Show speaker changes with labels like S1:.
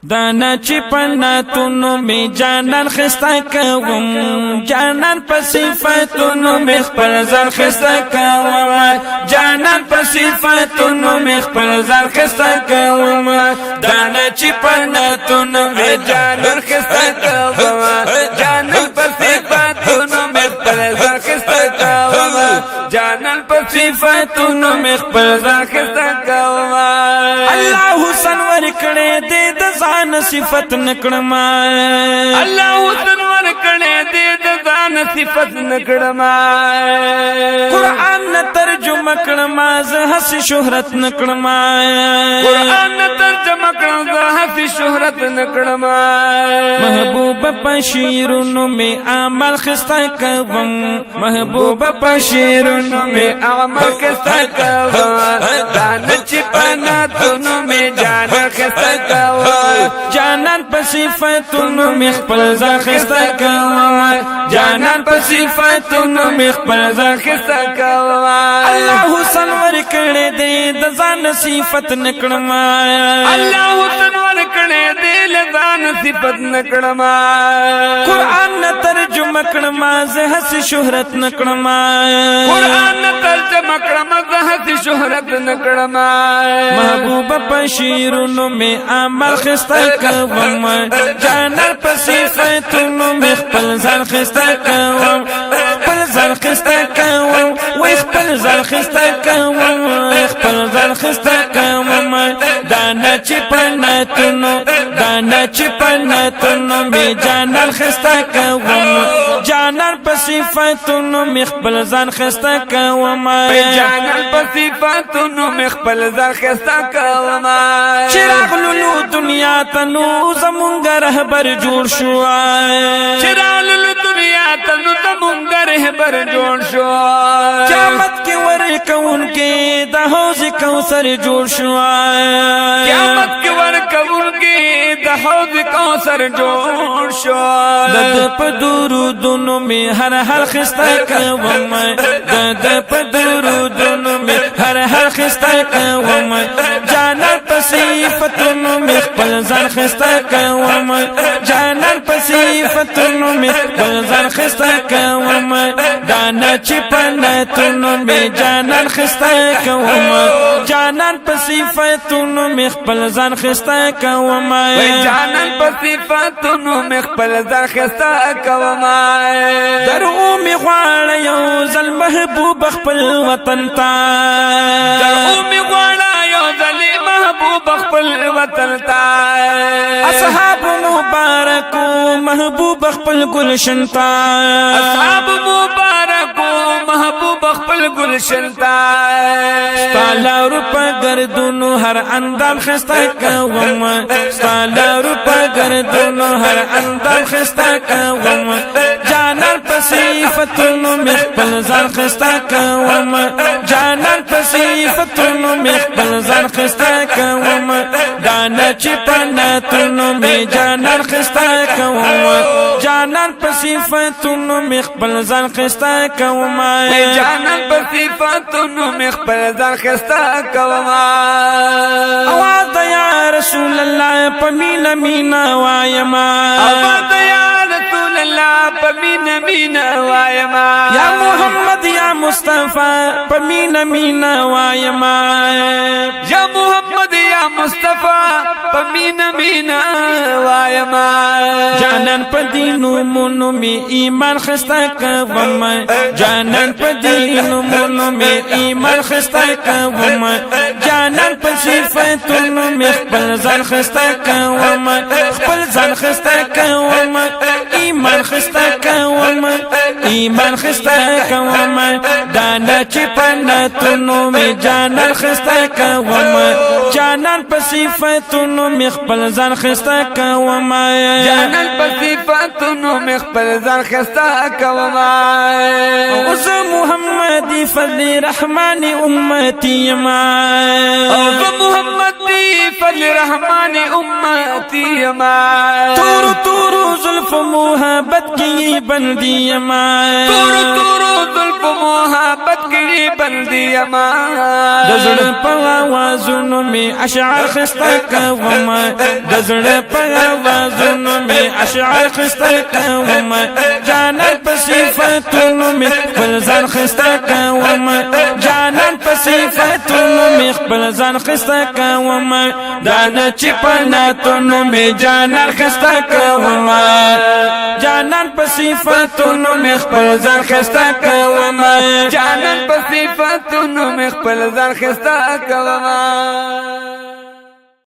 S1: دانا چی پناتونو می جانان خستا کوم جانان په صفاتونو می خپل ځان خستا کوم جانان په صفاتونو می خپل ځان خستا کوم دانا چی پناتونو می جانان خستا کوم جانان په صفاتونو می خپل ځان خستا کوم جانان په صفاتونو می خپل ځان خستا کوم الله حسن ور کړه دې ځان صفت نکړما الله حسن ور کړه دې ځان صفت نکړما قران ترجمه کړما زه هس شهرت نکړما قران ترجمه کړم زه هس شهرت نکړما محبوب پشیرونو می عمل خستا کوم محبوب پشیرونو می عمل خستا کوم دان چې پناتونو می جان خستا کوم جانان په صفاتونو می خپل ځان خستا کوم جانان په صفاتونو می خپل ځان خستا کوم الله حسن ور کړه دې د ځان صفت نکړما الله حسن ور کړه دې له ځان صفت نکړما قران ترجمه کړما زه هس شهرت نکړما قران ترجمه کړما زه هس شهرت نکړما محبوب پشیرونو می عمل خستا کوم جانان په صفاتونو می خپل ځان خستا کوم خپل ځان خستا کوم وای خپل ځان خستا کوم خپل ځان خستا کوم دانا چې پناتونو دانا چې پناتونو می جانان خستا کوم جانان په صفاتونو می خپل ځان خستا کوم جانان په صفاتونو می خپل ځان خستا کوم چراغ لولو دنیا تنو زمونږ رهبر جوړ شو چراغ لولو دنیا تنو زمونږ رهبر جوړ شو قیامت کې ور کون کې د حوض کوثر جوړ شو قیامت کې ور کون کې د حوض کوثر جوړ شو د په درودونو می هر خستا کوم د په درودونو می هر خستا کوم جانان په صفاتونو می خپل ځان خستا کوم جانان په صفاتونو می خپل ځان خستا کوم دانا چې پناتونو می جانان خستا کوم جانان په صفاتونو می خپل ځان خستا کوم جانان په صفاتونو می خپل ځان خستا کوم درو می غواړ یو ځل محبوب خپل وطن ته درو می غواړ یو ځل محبوب خپل وطن ته اصحاب مبارکو محبوب خپل گلشن ته اصحاب مبارکو محبوب خپل گلشن ته ستالو په گردونو هر اندام خستا کوم ستالو په گردونو هر اندام خستا کوم جانان په صفاتونو می خپل ځان خستا کوم جانان په صفاتونو می خپل ځان خستا کوم دانا چې پناتونو می جانان خستا کوم جانان په صفاتونو می خپل ځان خستا کوم جانان په صفاتونو می خپل ځان خستا کوم اواز یا رسول الله پمینا مینا وایما اواز یا رسول الله پمینا مینا وایما یا محمد یا مصطفی پمینا مینا وایما یا محمد یا مصطفی پمینا مینا وایما جانان په دینو مونو می ایمان خستا کوم جانان په دینو مونو می ایمان خستا کوم جانان په صفاتونو می خپل ځان خستا کوم خپل ځان خستا کوم ایمان خستا کوم ایمان خستا کوم دانا چې پناتونو می جانان خستا کوم جانان په صفاتونو می خپل ځان خستا کوم جانان په صفاتونو می خپل ځان خستا کوم او زه محمد فضل رحمان امتی ما او زه محمد فضل رحمان امتی ما تور تور زلف محبت کی بندی ما تور تور زلف محبت کی بندي اما دزړ په आवाजونو می اشعار خسته کوم دزړ په आवाजونو می اشعار خسته کوم جانان په صفاتونو می خپل ځان خسته کوم جانان په صفاتونو می خپل ځان خسته کوم دانه چې په ناتونو می جانان خسته کوم جانان په صفاتونو می خپل ځان خسته کوم جانان په صفاتونو می خپل ځان خسته کوم